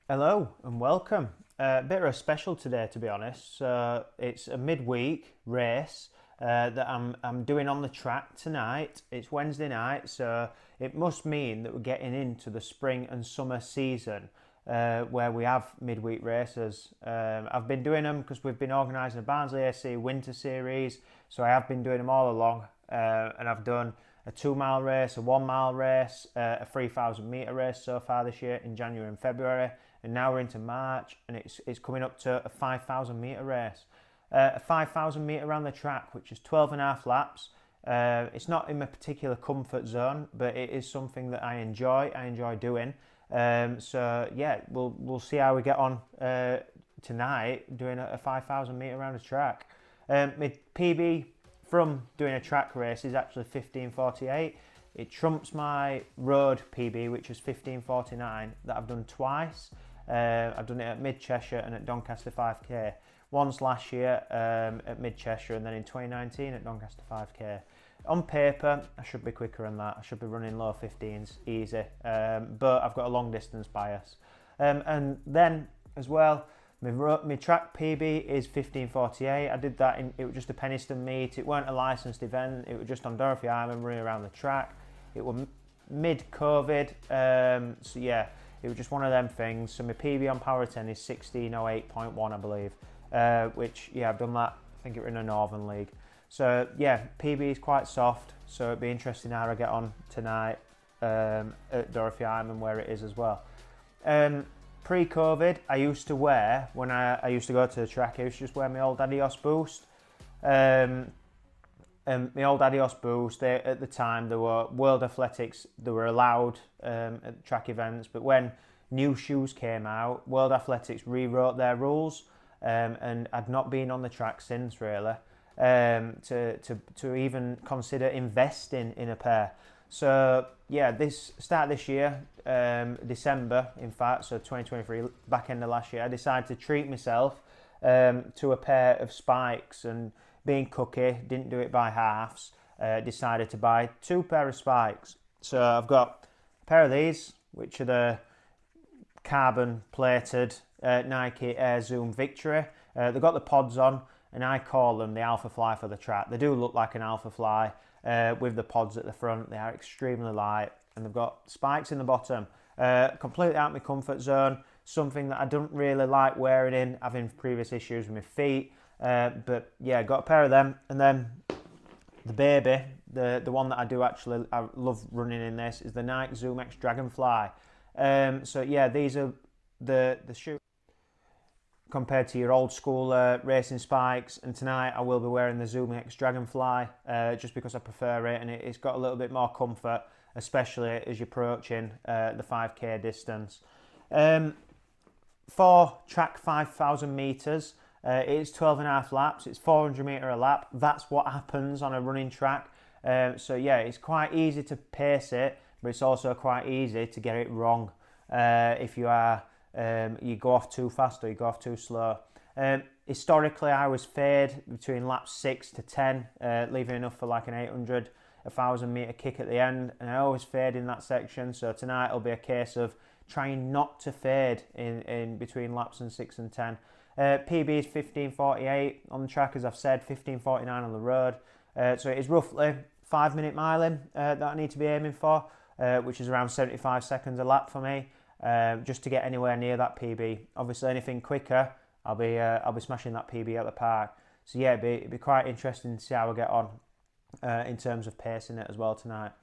Hello and welcome. A bit of a special today, to be honest. It's a midweek race that I'm doing on the track tonight. It's Wednesday night, so it must mean that we're getting into the spring and summer season where we have midweek races. I've been doing them because we've been organising a Barnsley AC Winter Series, so I have been doing them all along, and I've done a 2 mile race, a 1 mile race, a 3,000 metre race so far this year in January and February. And now we're into March, and it's coming up to a 5,000 metre race. A 5,000 metre around the track, which is 12 and a half laps. It's not in my particular comfort zone, but it is something that I enjoy. I enjoy doing. So yeah, we'll see how we get on tonight doing a 5,000 metre around the track. My PB from doing a track race is actually 15:48. It trumps my road PB, which is 15:49, that I've done twice. I've done it at Mid Cheshire and at Doncaster 5k. Once last year at Mid Cheshire, and then in 2019 at Doncaster 5k. On paper, I should be quicker than that. I should be running low 15s, easy. But I've got a long distance bias. And then as well, my track PB is 15:48. I did that it was just a Penistone meet. It weren't a licensed event. It was just on Dorothy Island running around the track. It was mid-COVID, so yeah, it was just one of them things. So my PB on Power 10 is 16:08.1, I believe, which, yeah, I've done that, I think it was in a Northern League. So yeah, PB is quite soft, so it'd be interesting how I get on tonight at Dorothy Island, where it is as well. Pre-COVID, I used to wear, when I used to go to the track, I used to just wear my old Adios Boost. My old Adios Boost, at the time, there were World Athletics, they were allowed at track events, but when new shoes came out, World Athletics rewrote their rules, and I'd not been on the track since, really, to even consider investing in a pair. So yeah, start this year, December, in fact, so 2023, back end of last year, I decided to treat myself to a pair of spikes, and being cookie, didn't do it by halves, decided to buy 2 pairs of spikes. So I've got a pair of these, which are the carbon plated Nike Air Zoom Victory. They've got the pods on, and I call them the Alpha Fly for the track. They do look like an Alpha Fly with the pods at the front. They are extremely light, and they've got spikes in the bottom. Completely out of my comfort zone, something that I don't really like wearing in, having previous issues with my feet. But yeah, got a pair of them, and then the baby, the one that I love running in this, is the Nike Zoom X Dragonfly. So yeah, these are the shoes compared to your old school racing spikes, and tonight I will be wearing the Zoom X Dragonfly just because I prefer it, and it's got a little bit more comfort, especially as you're approaching the 5k distance. For track 5,000 metres, it is 12 and a half laps. It's 400 metre a lap. That's what happens on a running track. So yeah, it's quite easy to pace it, but it's also quite easy to get it wrong if you go off too fast or you go off too slow. Historically, I was fared between laps 6 to 10, leaving enough for like an 800, 1,000 metre kick at the end, and I always fared in that section. So tonight it'll be a case of trying not to fade in between laps and 6 and 10. PB is 15:48 on the track, as I've said, 15:49 on the road. So it is roughly 5-minute miling that I need to be aiming for, which is around 75 seconds a lap for me, just to get anywhere near that PB. Obviously, anything quicker, I'll be smashing that PB at the park. So yeah, it'd be quite interesting to see how I get on in terms of pacing it as well tonight.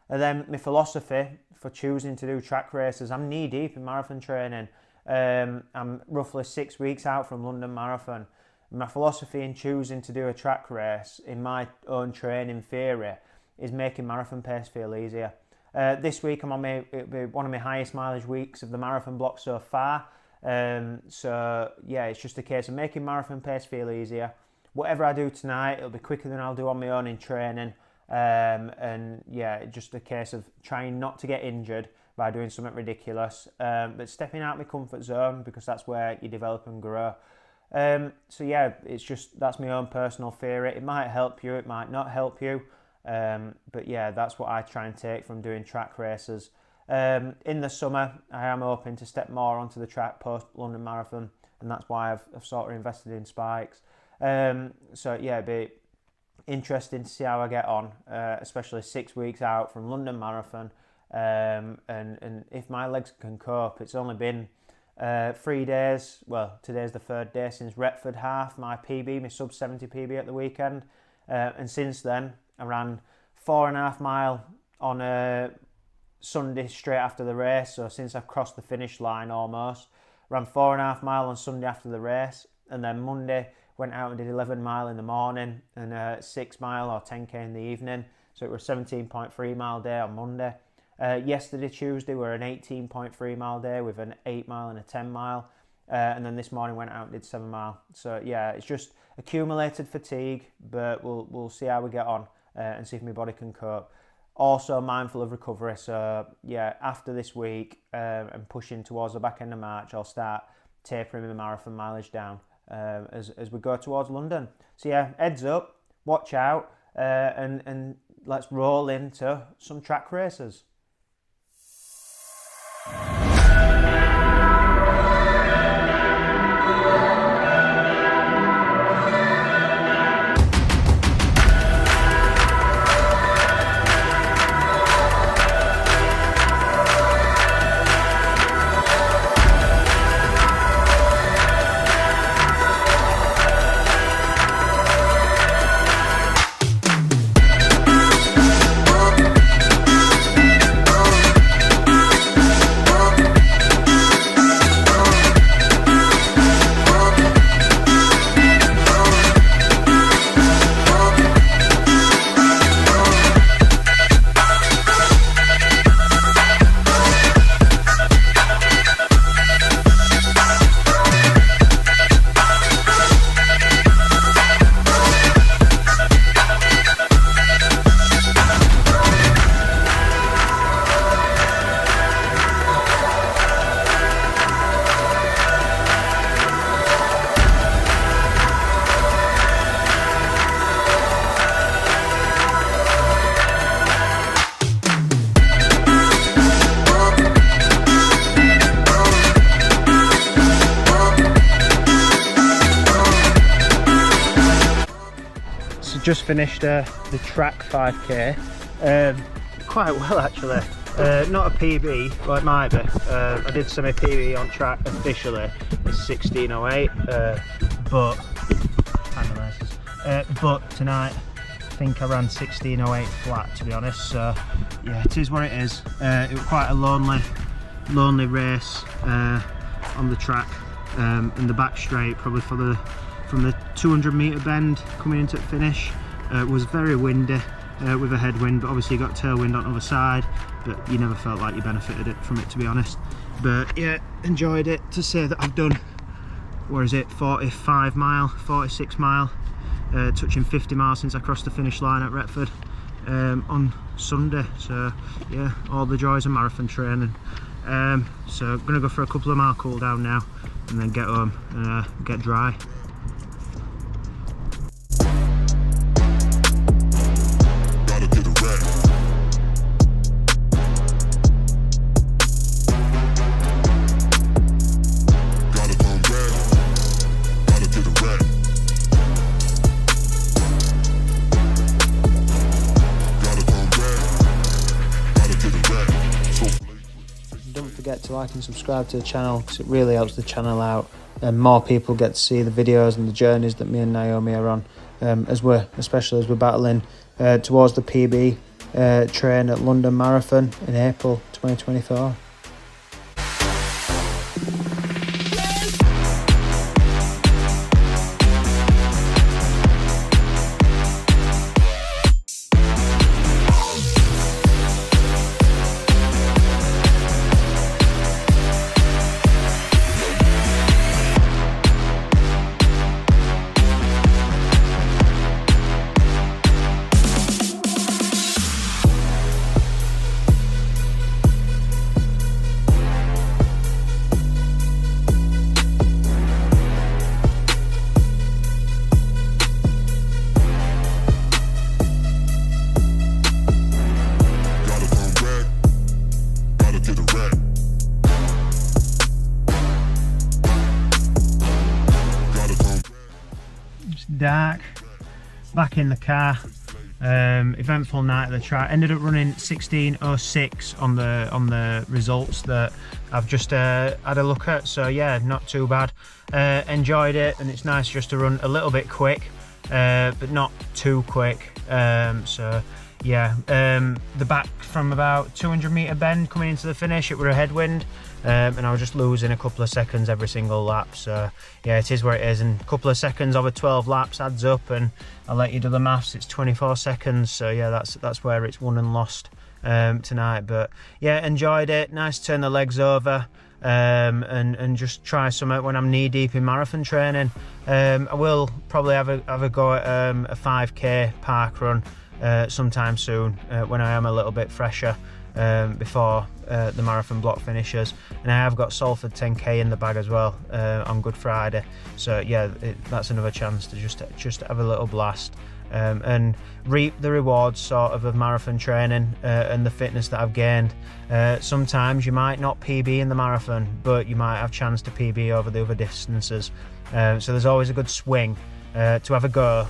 And then my philosophy for choosing to do track races, I'm knee deep in marathon training. I'm roughly 6 weeks out from London Marathon. My philosophy in choosing to do a track race in my own training theory is making marathon pace feel easier. This week it'll be one of my highest mileage weeks of the marathon block so far. So yeah, it's just a case of making marathon pace feel easier. Whatever I do tonight, it'll be quicker than I'll do on my own in training. And yeah, it's just a case of trying not to get injured by doing something ridiculous, but stepping out of my comfort zone, because that's where you develop and grow. So yeah, that's my own personal theory. It might help you, it might not help you, but yeah, that's what I try and take from doing track races. In the summer, I am hoping to step more onto the track post London Marathon, and that's why I've sort of invested in spikes. So yeah, it'd be interesting to see how I get on, especially 6 weeks out from London Marathon, and if my legs can cope. It's only been 3 days, well, today's the 3rd day since Retford half, my PB, my sub 70 PB at the weekend, and since then I ran 4.5 mile on a Sunday straight after the race. So since I've crossed the finish line almost, ran 4.5 mile on Sunday after the race, and then Monday went out and did 11 mile in the morning and 6 mile or 10k in the evening. So it was 17.3 mile day on Monday. Yesterday, Tuesday, were an 18.3 mile day with an 8 mile and a 10 mile. And then this morning went out and did 7 mile. So yeah, it's just accumulated fatigue, but we'll see how we get on and see if my body can cope. Also mindful of recovery. So yeah, after this week and pushing towards the back end of March, I'll start tapering my marathon mileage down as we go towards London. So yeah, heads up, watch out, and let's roll into some track races. Just finished the track 5k, quite well actually. Not a PB, well it might be. I did semi PB on track officially. It's 16:08, but tonight I think I ran 16:08 flat, to be honest. So yeah, it is what it is. It was quite a lonely race on the track, in the back straight, probably from the 200 metre bend coming into the finish. It was very windy with a headwind, but obviously you got tailwind on the other side, but you never felt like you benefited from it, to be honest. But yeah, enjoyed it. To say that I've done, what is it, 45 mile, 46 mile, touching 50 miles since I crossed the finish line at Retford on Sunday. So yeah, all the joys of marathon training. So I'm gonna go for a couple of mile cool down now and then get home and get dry. Forget to like and subscribe to the channel, because it really helps the channel out and more people get to see the videos and the journeys that me and Naomi are on, especially as we're battling towards the PB train at London Marathon in April 2024. dark. Back in the car. Eventful night at the track. Ended up running 16:06 on the results that I've just had a look at. So yeah, not too bad. Enjoyed it, and it's nice just to run a little bit quick, but not too quick. So yeah, the back from about 200 metre bend coming into the finish, it were a headwind, and I was just losing a couple of seconds every single lap. So yeah, it is where it is, and a couple of seconds over 12 laps adds up, and I'll let you do the maths, it's 24 seconds. So yeah, that's where it's won and lost tonight. But yeah, enjoyed it. Nice to turn the legs over, and just try something when I'm knee deep in marathon training. I will probably have a go at a 5k park run sometime soon, when I am a little bit fresher, before the marathon block finishes. And I have got Salford 10k in the bag as well on Good Friday. So yeah, that's another chance to just have a little blast, and reap the rewards sort of marathon training, and the fitness that I've gained. Sometimes you might not PB in the marathon, but you might have chance to PB over the other distances. So there's always a good swing to have a go,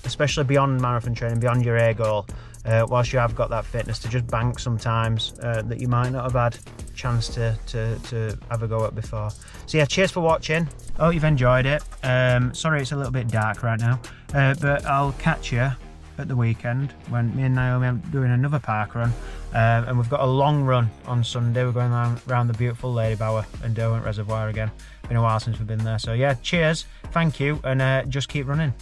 especially beyond marathon training, beyond your A goal, whilst you have got that fitness to just bank sometimes that you might not have had chance to have a go at before. So yeah, cheers for watching. I hope you've enjoyed it. Sorry it's a little bit dark right now, but I'll catch you at the weekend when me and Naomi are doing another park run, and we've got a long run on Sunday. We're going around the beautiful Lady Bower and Derwent Reservoir again. Been a while since we've been there. So yeah, cheers, thank you, and just keep running.